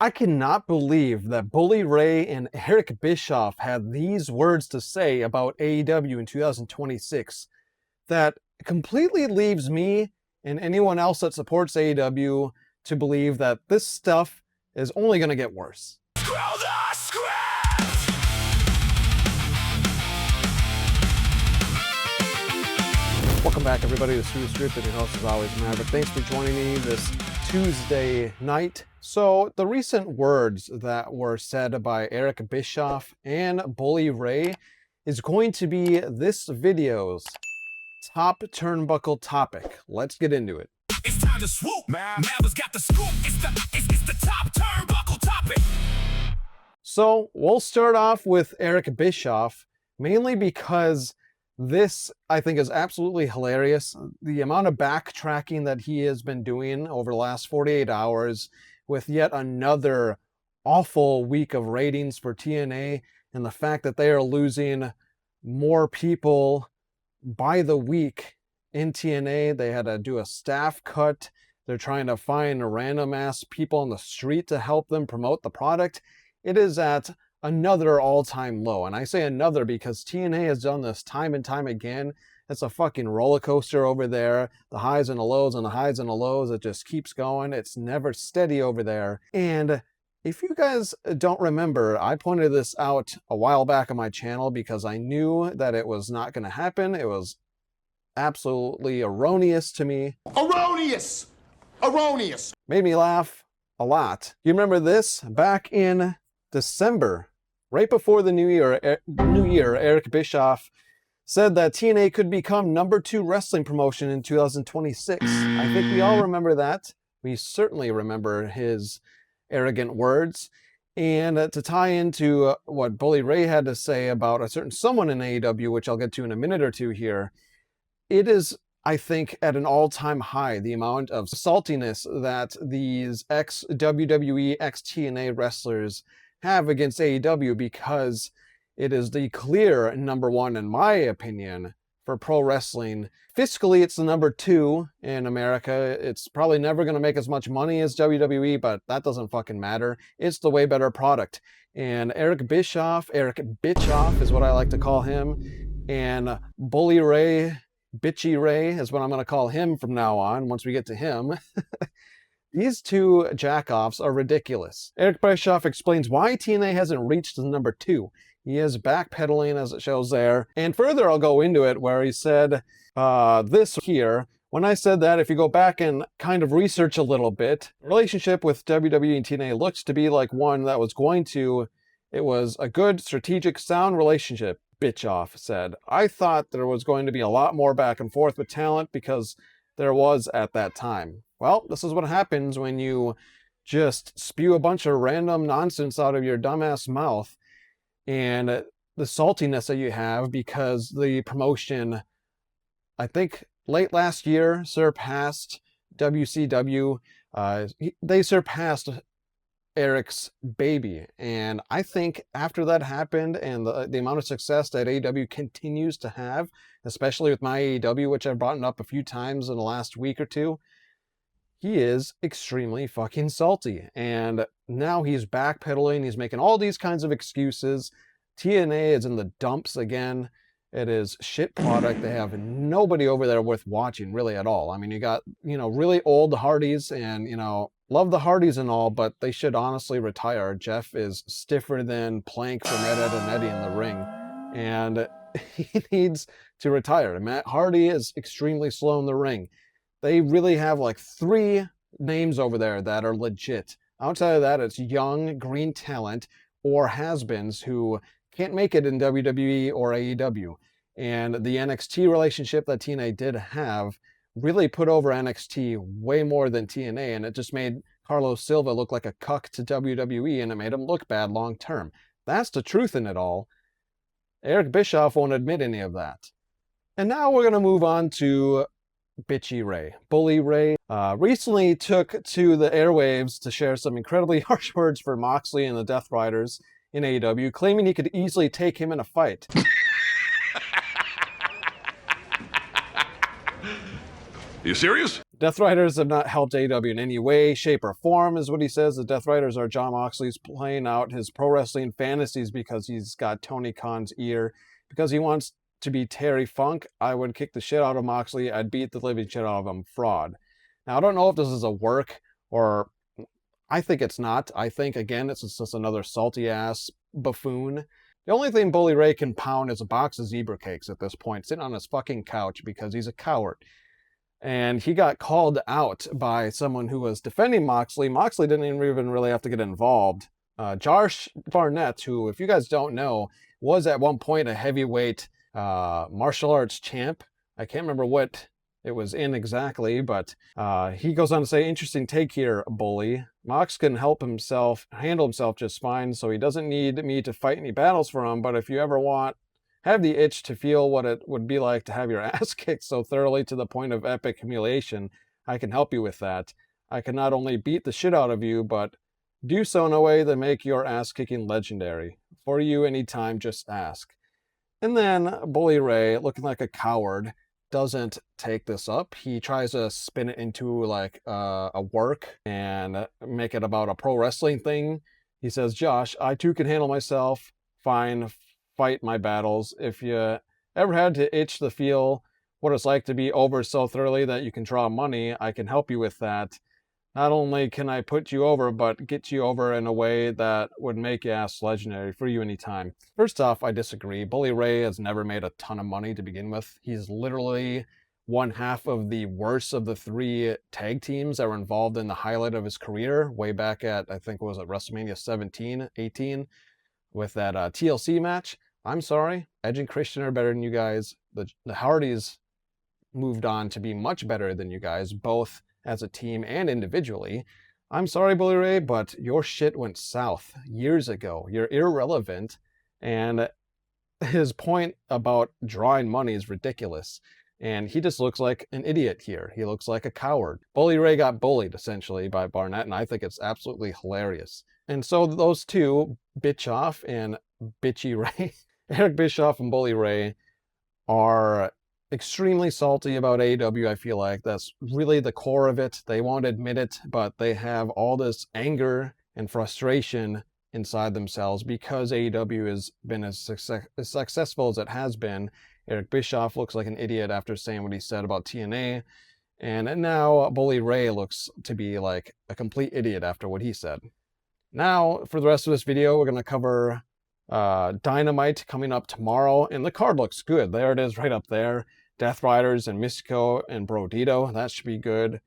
I cannot believe that Bully Ray and Eric Bischoff had these words to say about AEW in 2026 that completely leaves me and anyone else that supports AEW to believe that this stuff is only going to get worse. Screw the script! Welcome back, everybody, to Screw the Script. And your host, as always, Maverick. Thanks for joining me this Tuesday night. So, the recent words that were said by Eric Bischoff and Bully Ray is going to be this video's top turnbuckle topic. Let's get into it. It's time to swoop. Maver's got the scoop. It's the top turnbuckle topic. So, we'll start off with Eric Bischoff, mainly because this, I think, is absolutely hilarious. The amount of backtracking that he has been doing over the last 48 hours with yet another awful week of ratings for TNA, and the fact that they are losing more people by the week in TNA. They had to do a staff cut. They're trying to find random ass people on the street to help them promote the product. It is at another all-time low. And I say another because TNA has done this time and time again. It's a fucking roller coaster over there. The highs and the lows and the highs and the lows. It just keeps going. It's never steady over there. And if you guys don't remember, I pointed this out a while back on my channel because I knew that it was not going to happen. It was absolutely erroneous to me. Erroneous! Erroneous! Made me laugh a lot. You remember this? Back in December, right before the new year, Eric Bischoff said that TNA could become #2 wrestling promotion in 2026. I think we all remember that. We certainly remember his arrogant words. And to tie into what Bully Ray had to say about a certain someone in AEW, which I'll get to in a minute or two here, it is, I think, at an all-time high, the amount of saltiness that these ex-WWE, ex-TNA wrestlers have against AEW, because it is the clear #1, in my opinion, for pro wrestling. Fiscally, it's the #2 in America. It's probably never going to make as much money as WWE, but that doesn't fucking matter. It's the way better product. And Eric Bischoff is what I like to call him, and Bully Ray, Bitchy Ray is what I'm going to call him from now on once we get to him. These two jackoffs are ridiculous. Eric Bischoff explains why TNA hasn't reached the #2. He is backpedaling, as it shows there. And further, I'll go into it, where he said this here. When I said that, if you go back and kind of research a little bit, the relationship with WWE and TNA looks to be like one that was it was a good, strategic, sound relationship, Bischoff said. I thought there was going to be a lot more back and forth with talent, because there was at that time. Well, this is what happens when you just spew a bunch of random nonsense out of your dumbass mouth, and the saltiness that you have because the promotion, I think late last year, surpassed WCW. They surpassed Eric's baby. And I think after that happened, and the amount of success that AEW continues to have, especially with my AEW, which I've brought up a few times in the last week or two, he is extremely fucking salty. And now he's backpedaling. He's making all these kinds of excuses. TNA is in the dumps again. It is shit product. They have nobody over there worth watching really at all. I mean, you got, really old Hardys, and, love the Hardys and all, but they should honestly retire. Jeff is stiffer than Plank from Ed, Ed, and Eddie in the ring, and he needs to retire. Matt Hardy is extremely slow in the ring. They really have like 3 names over there that are legit. Outside of that, it's young, green talent or has-beens who can't make it in WWE or AEW. And the NXT relationship that TNA did have really put over NXT way more than TNA, and it just made Carlos Silva look like a cuck to WWE, and it made him look bad long term. That's the truth in it all. Eric Bischoff won't admit any of that. And now we're going to move on to Bitchy Ray. Bully Ray recently took to the airwaves to share some incredibly harsh words for Moxley and the Death Riders in AEW, claiming he could easily take him in a fight. You serious? Death Riders have not helped AEW in any way, shape, or form, is what he says. The Death Riders are Jon Moxley's playing out his pro wrestling fantasies because he's got Tony Khan's ear. Because he wants to be Terry Funk, I would kick the shit out of Moxley. I'd beat the living shit out of him. Fraud. Now, I don't know if this is a work or... I think it's not. I think, again, it's just another salty-ass buffoon. The only thing Bully Ray can pound is a box of zebra cakes at this point, sitting on his fucking couch because he's a coward. And he got called out by someone who was defending Moxley. Moxley didn't even really have to get involved. Josh Barnett, who, if you guys don't know, was at one point a heavyweight martial arts champ. I can't remember what it was in exactly, but he goes on to say, interesting take here, Bully. Mox can handle himself just fine, so he doesn't need me to fight any battles for him, but if you ever have the itch to feel what it would be like to have your ass kicked so thoroughly to the point of epic humiliation, I can help you with that. I can not only beat the shit out of you, but do so in a way that make your ass kicking legendary. For you anytime, just ask. And then Bully Ray, looking like a coward, doesn't take this up. He tries to spin it into like a work and make it about a pro wrestling thing. He says, Josh, I too can handle myself. Fine, fight my battles. If you ever had to itch to feel what it's like to be over so thoroughly that you can draw money, I can help you with that. Not only can I put you over, but get you over in a way that would make your ass legendary for you anytime. First off, I disagree. Bully Ray has never made a ton of money to begin with. He's literally one half of the worst of the three tag teams that were involved in the highlight of his career way back at, I think, was it WrestleMania 17, 18, with that TLC match. I'm sorry, Edge and Christian are better than you guys. The Hardys moved on to be much better than you guys, both as a team and individually. I'm sorry, Bully Ray, but your shit went south years ago. You're irrelevant, and his point about drawing money is ridiculous. And he just looks like an idiot here. He looks like a coward. Bully Ray got bullied, essentially, by Barnett, and I think it's absolutely hilarious. And so those two, Bischoff and Bitchy Ray, Eric Bischoff and Bully Ray, are extremely salty about AEW. I feel like that's really the core of it. They won't admit it, but they have all this anger and frustration inside themselves because AEW has been as successful as it has been. Eric Bischoff looks like an idiot after saying what he said about TNA, and now Bully Ray looks to be like a complete idiot after what he said. Now, for the rest of this video, we're going to cover Dynamite coming up tomorrow, and the card looks good. There it is right up there. Death Riders and Mystico and Brodito. That should be good.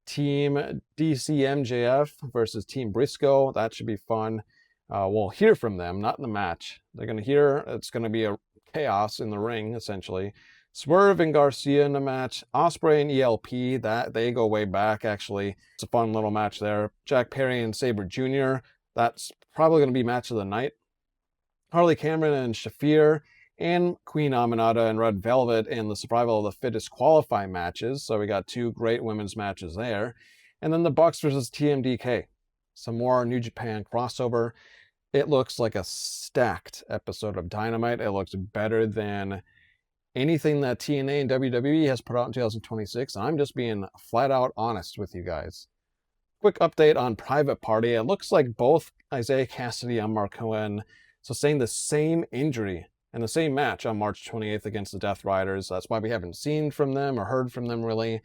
Team DCMJF versus Team Briscoe. That should be fun. We'll hear from them, not in the match. They're going to hear. It's going to be a chaos in the ring, essentially. Swerve and Garcia in the match. Ospreay and ELP. That they go way back, actually. It's a fun little match there. Jack Perry and Sabre Jr. That's probably going to be match of the night. Harley Cameron and Shafir, and Queen Aminata and Red Velvet in the Survival of the Fittest qualifying matches. So we got two great women's matches there. And then the Bucks versus TMDK. Some more New Japan crossover. It looks like a stacked episode of Dynamite. It looks better than anything that TNA and WWE has put out in 2026. And I'm just being flat out honest with you guys. Quick update on Private Party. It looks like both Isaiah Cassidy and Mark Cohen sustained the same injury in the same match on March 28th against the Death Riders. That's why we haven't seen from them or heard from them really.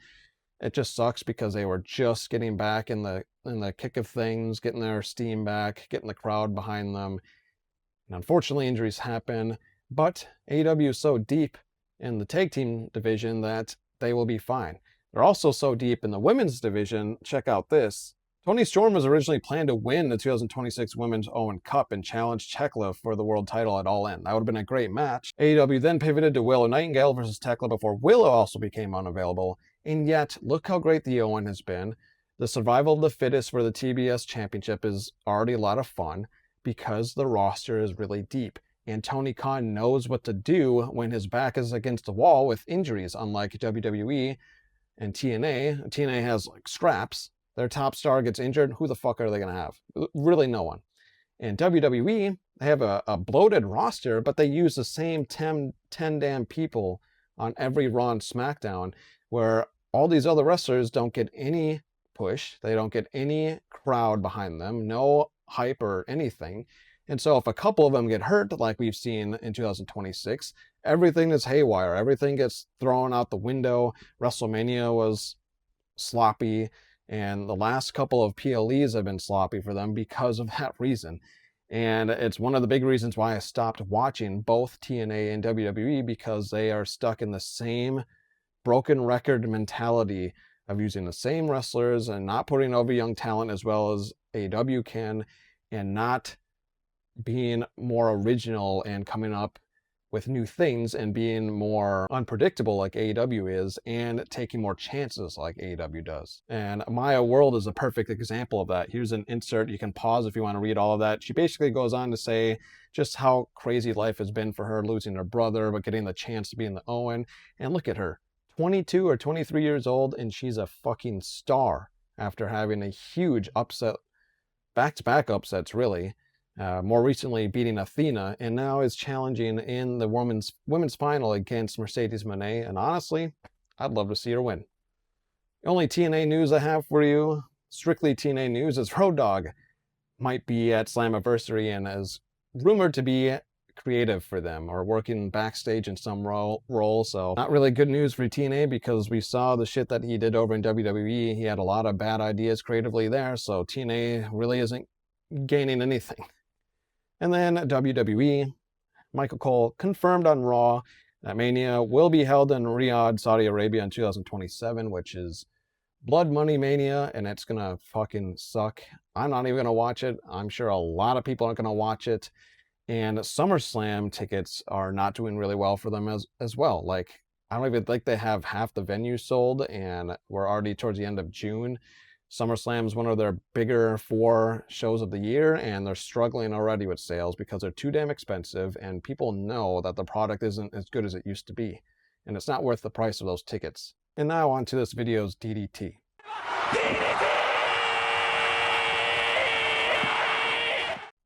It just sucks because they were just getting back in the kick of things, getting their steam back, getting the crowd behind them. And unfortunately, injuries happen, but AEW is so deep in the tag team division that they will be fine. They're also so deep in the women's division. Check out this. Toni Storm was originally planned to win the 2026 Women's Owen Cup and challenge Tekla for the world title at All In. That would have been a great match. AEW then pivoted to Willow Nightingale versus Tekla before Willow also became unavailable. And yet, look how great the Owen has been. The Survival of the Fittest for the TBS Championship is already a lot of fun because the roster is really deep. And Tony Khan knows what to do when his back is against the wall with injuries, unlike WWE and TNA. TNA has like scraps. Their top star gets injured, who the fuck are they going to have? Really no one. In WWE, they have a bloated roster, but they use the same 10 damn people on every Raw and SmackDown, where all these other wrestlers don't get any push. They don't get any crowd behind them, no hype or anything. And so if a couple of them get hurt, like we've seen in 2026, everything is haywire. Everything gets thrown out the window. WrestleMania was sloppy, and the last couple of PLEs have been sloppy for them because of that reason. And it's one of the big reasons why I stopped watching both TNA and WWE, because they are stuck in the same broken record mentality of using the same wrestlers and not putting over young talent as well as AEW can, and not being more original and coming up with new things and being more unpredictable like AEW is, and taking more chances like AEW does. And Maya World is a perfect example of that. Here's an insert. You can pause if you want to read all of that. She basically goes on to say just how crazy life has been for her, losing her brother, but getting the chance to be in the Owen. And look at her, 22 or 23 years old, and she's a fucking star after having a huge upset, back-to-back upsets really. More recently beating Athena, and now is challenging in the women's final against Mercedes Moné. And honestly, I'd love to see her win. The only TNA news I have for you, strictly TNA news, is Road Dogg might be at Slammiversary and is rumored to be creative for them or working backstage in some role. So not really good news for TNA, because we saw the shit that he did over in WWE. He had a lot of bad ideas creatively there, so TNA really isn't gaining anything. And then WWE, Michael Cole confirmed on Raw that Mania will be held in Riyadh, Saudi Arabia in 2027, which is Blood Money Mania, and it's gonna fucking suck. I'm not even gonna watch it. I'm sure a lot of people aren't gonna watch it. And SummerSlam tickets are not doing really well for them as well. Like, I don't even think they have half the venues sold, and we're already towards the end of June. SummerSlam is one of their bigger 4 shows of the year, and they're struggling already with sales because they're too damn expensive, and people know that the product isn't as good as it used to be, and it's not worth the price of those tickets. And now on to this video's DDT.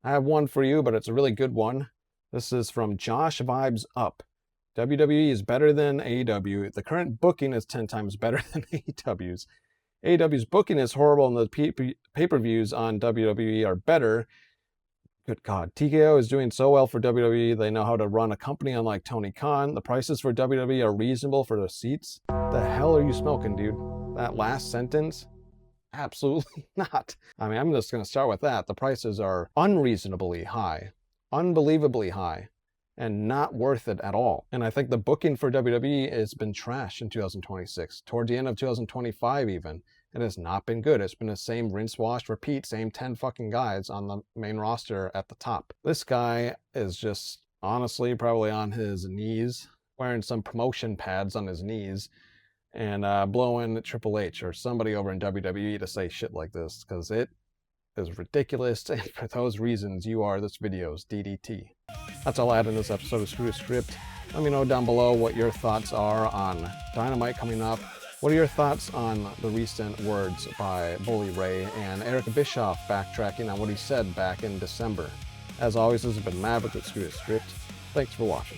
I have one for you, but it's a really good one. This is from Josh Vibes Up. WWE is better than AEW. The current booking is 10 times better than AEW's. AEW's booking is horrible, and the pay-per-views on WWE are better. Good God. TKO is doing so well for WWE. They know how to run a company unlike Tony Khan. The prices for WWE are reasonable for the seats. The hell are you smoking, dude? That last sentence? Absolutely not. I mean, I'm just going to start with that. The prices are unreasonably high, unbelievably high, and not worth it at all. And I think the booking for WWE has been trash in 2026, towards the end of 2025 even. It has not been good. It's been the same rinse, wash, repeat, same 10 fucking guys on the main roster at the top. This guy is just honestly probably on his knees, wearing some promotion pads on his knees, and blowing Triple H or somebody over in WWE to say shit like this, because it is ridiculous, and for those reasons, you are this video's DDT. That's all I had in this episode of Screw Script. Let me know down below what your thoughts are on Dynamite coming up. What are your thoughts on the recent words by Bully Ray and Eric Bischoff backtracking on what he said back in December? As always, this has been Maverick with Screw Script. Thanks for watching.